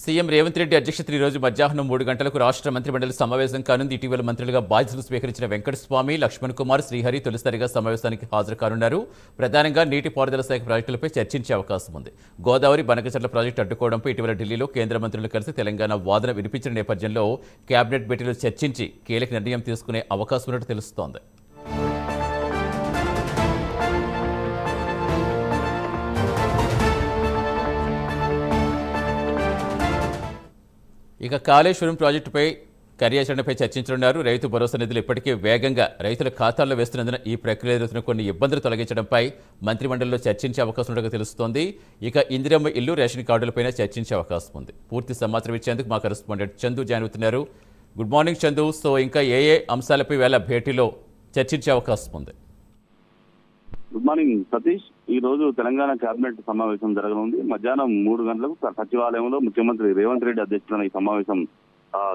CM Revanth Reddy అధ్యక్షతన ఈ రోజు మధ్యాహ్నం 3 గంటలకు రాష్ట్ర మంత్రిమండలి సమావేశం కానుంది. ఇటీవల మంత్రులుగా బాధ్యతలు స్వీకరించిన వెంకటస్వామి, లక్ష్మణ్ కుమార్, శ్రీహరి తొలిసారిగా సమావేశానికి హాజరు కానున్నారు. ప్రధానంగా నీటిపారుదల శాఖ ప్రాజెక్టులపై చర్చించే అవకాశం ఉంది. గోదావరి బనకచెర్ల ప్రాజెక్టు అడ్డుకోవడంపై ఇటీవల ఢిల్లీలో కేంద్ర మంత్రులు కలిసి తెలంగాణ వాదన వినిపించిన నేపథ్యంలో కేబినెట్ భేటీలో చర్చించి కీలక నిర్ణయం తీసుకునే అవకాశం ఉన్నట్టు తెలుస్తోంది. ఇక కాళేశ్వరం ప్రాజెక్టుపై కార్యాచరణపై చర్చించనున్నారు. రైతు భరోసా నిధులు ఇప్పటికే వేగంగా రైతుల ఖాతాల్లో వేస్తున్నందున ఈ ప్రక్రియ ఎదుర్కొన్న కొన్ని ఇబ్బందులు తొలగించడంపై మంత్రిమండలిలో చర్చించే అవకాశం ఉన్నట్టుగా తెలుస్తోంది. ఇక ఇందిరమ్మ ఇల్లు, రేషన్ కార్డులపైన చర్చించే అవకాశం ఉంది. పూర్తి సమాచారం ఇచ్చేందుకు మా కరెస్పాండెంట్ చందు జాయిన్ అవుతున్నారు. Good morning Chandu. సో ఇంకా ఏ అంశాలపై వేళ భేటీలో చర్చించే అవకాశం ఉంది? Good morning Satish. ఈ రోజు తెలంగాణ కేబినెట్ సమావేశం జరగనుంది. మధ్యాహ్నం 3 గంటలకు సచివాలయంలో ముఖ్యమంత్రి రేవంత్ రెడ్డి అధ్యక్షతన ఈ సమావేశం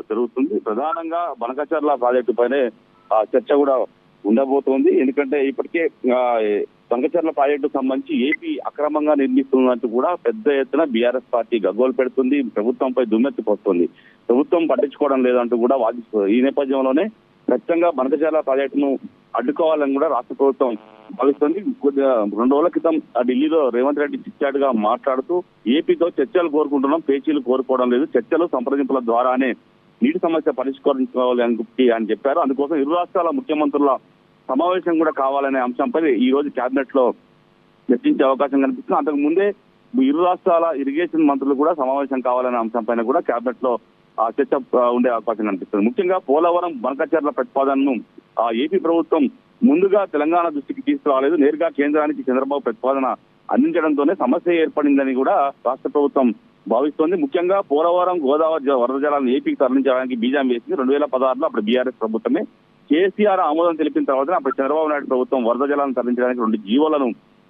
జరుగుతుంది. ప్రధానంగా బనకచెర్ల ప్రాజెక్టు పైనే చర్చ కూడా ఉండబోతోంది. ఎందుకంటే ఇప్పటికే బనకచెర్ల ప్రాజెక్టు సంబంధించి ఏపీ అక్రమంగా నిర్మిస్తున్నట్టు కూడా పెద్ద ఎత్తున బీఆర్ఎస్ పార్టీ గగ్గోలు పెడుతుంది. ప్రభుత్వంపై దుమ్మెత్తిపోస్తుంది. ప్రభుత్వం పట్టించుకోవడం లేదంటూ కూడా వాదిస్తుంది. ఈ నేపథ్యంలోనే ఖచ్చితంగా బనకచెర్ల ప్రాజెక్టును అడ్డుకోవాలని కూడా రాష్ట్ర ప్రభుత్వం భావిస్తుంది. 2 రోజుల క్రితం ఢిల్లీలో రేవంత్ రెడ్డి చిట్చాటుగా మాట్లాడుతూ ఏపీతో చర్చలు కోరుకుంటున్నాం, పేచీలు కోరుకోవడం లేదు, చర్చలు సంప్రదింపుల ద్వారానే నీటి సమస్య పరిష్కరించుకోవాలి అని చెప్పారు. అందుకోసం ఇరు రాష్ట్రాల ముఖ్యమంత్రుల సమావేశం కూడా కావాలనే అంశంపై ఈ రోజు కేబినెట్ లో చర్చించే అవకాశం కనిపిస్తుంది. అంతకు ముందే ఇరు రాష్ట్రాల ఇరిగేషన్ మంత్రులు కూడా సమావేశం కావాలనే అంశం పైన కూడా కేబినెట్ లో చర్చ ఉండే అవకాశం కనిపిస్తుంది. ముఖ్యంగా పోలవరం బనకచెర్ల ప్రతిపాదనను ఏపీ ప్రభుత్వం ముందుగా తెలంగాణ దృష్టికి తీసుకురాలేదు. నేరుగా కేంద్రానికి చంద్రబాబు ప్రతిపాదన అందించడంతోనే సమస్య ఏర్పడిందని కూడా రాష్ట్ర ప్రభుత్వం భావిస్తోంది. ముఖ్యంగా పోలవరం గోదావరి వరద జలాలను ఏపీకి తరలించడానికి బీజం వేసింది 2016లో. అప్పుడు బీఆర్ఎస్ ప్రభుత్వమే కేసీఆర్ ఆమోదం తెలిపిన తర్వాత అప్పుడు చంద్రబాబు నాయుడు ప్రభుత్వం వరద జలాలను తరలించడానికి 2 జీవోలను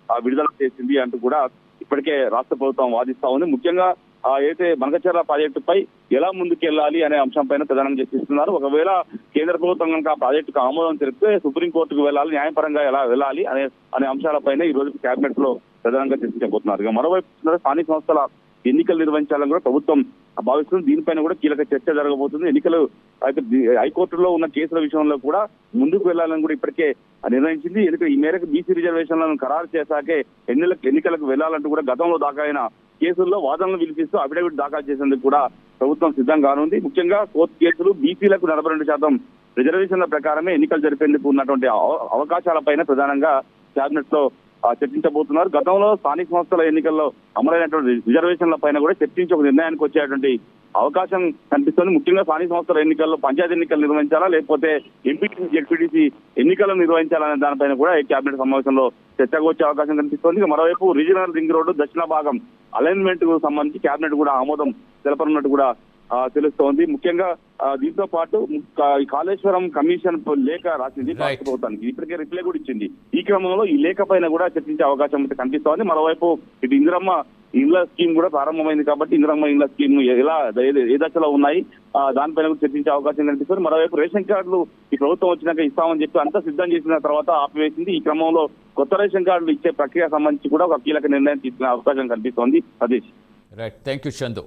విడుదల చేసింది అంటూ కూడా ఇప్పటికే రాష్ట్ర ప్రభుత్వం వాదిస్తా ఉంది. ముఖ్యంగా అయితే బనకచెర్ల ప్రాజెక్టుపై ఎలా ముందుకెళ్లాలి అనే అంశం పైన ప్రధానంగా చర్చిస్తున్నారు. ఒకవేళ కేంద్ర ప్రభుత్వం కనుక ఆ ప్రాజెక్టుకు ఆమోదం తెలిపితే సుప్రీంకోర్టుకు వెళ్ళాలి, న్యాయపరంగా ఎలా వెళ్ళాలి అనే అంశాలపైన ఈ రోజు కేబినెట్ లో ప్రధానంగా చర్చించబోతున్నారు. ఇక మరోవైపు స్థానిక సంస్థల ఎన్నికలు నిర్వహించాలని కూడా ప్రభుత్వం భావిస్తుంది. దీనిపైన కూడా కీలక చర్చ జరగబోతుంది. ఎన్నికలు అయితే హైకోర్టులో ఉన్న కేసుల విషయంలో కూడా ముందుకు వెళ్లాలని కూడా ఇప్పటికే నిర్ణయించింది. ఎందుకంటే ఈ మేరకు బీసీ రిజర్వేషన్లను ఖరారు చేశాకే ఎన్నికలకు వెళ్లాలంటూ కూడా గతంలో దాఖలైన కేసుల్లో వాదనలు వినిపిస్తూ అఫిడవిట్ దాఖలు చేసేందుకు కూడా ప్రభుత్వం సిద్ధంగా ఉంది. ముఖ్యంగా కోర్టు కేసులు బీసీలకు 42% రిజర్వేషన్ల ప్రకారమే ఎన్నికలు జరిపేందుకు ఉన్నటువంటి అవకాశాలపైన ప్రధానంగా కేబినెట్ లో చర్చించబోతున్నారు. గతంలో స్థానిక సంస్థల ఎన్నికల్లో అమలైనటువంటి రిజర్వేషన్ల పైన కూడా చర్చించి ఒక నిర్ణయానికి వచ్చేటువంటి అవకాశం కనిపిస్తుంది. ముఖ్యంగా స్థానిక సంస్థల ఎన్నికల్లో పంచాయతీ ఎన్నికలు నిర్వహించాలా, లేకపోతే ఎంపీటీసీ జెడ్పీటీసీ ఎన్నికలు నిర్వహించాలనే దానిపైన కూడా ఈ కేబినెట్ సమావేశంలో చర్చకు వచ్చే అవకాశం కనిపిస్తోంది. మరోవైపు రీజనల్ రింగ్ రోడ్డు దక్షిణ భాగం అలైన్మెంట్ కు సంబంధించి కేబినెట్ కూడా ఆమోదం తెలపనున్నట్టు కూడా తెలుస్తోంది. ముఖ్యంగా దీంతో పాటు కాళేశ్వరం కమిషన్ లేఖ రాసింది రాష్ట్ర ప్రభుత్వానికి. ఇప్పటికే రిప్లై కూడా ఇచ్చింది. ఈ క్రమంలో ఈ లేఖ పైన కూడా చర్చించే అవకాశం అయితే కనిపిస్తోంది. మరోవైపు ఇటు ఇందిరమ్మ ఇండ్ల స్కీమ్ కూడా ప్రారంభమైంది కాబట్టి ఇందిరమ్మ ఇండ్ల స్కీమ్ ఎలా ఏ దశలో ఉన్నాయి దానిపైన కూడా చర్చించే అవకాశం కనిపిస్తుంది. మరోవైపు రేషన్ కార్డులు ఈ ప్రభుత్వం వచ్చినాక ఇస్తామని చెప్పి అంతా సిద్ధం చేసిన తర్వాత ఆపివేసింది. ఈ క్రమంలో కొత్త రేషన్ కార్డులు ఇచ్చే ప్రక్రియ సంబంధించి కూడా ఒక కీలక నిర్ణయం తీసుకునే అవకాశం కనిపిస్తోంది. Satish. Right, thank you Chandu.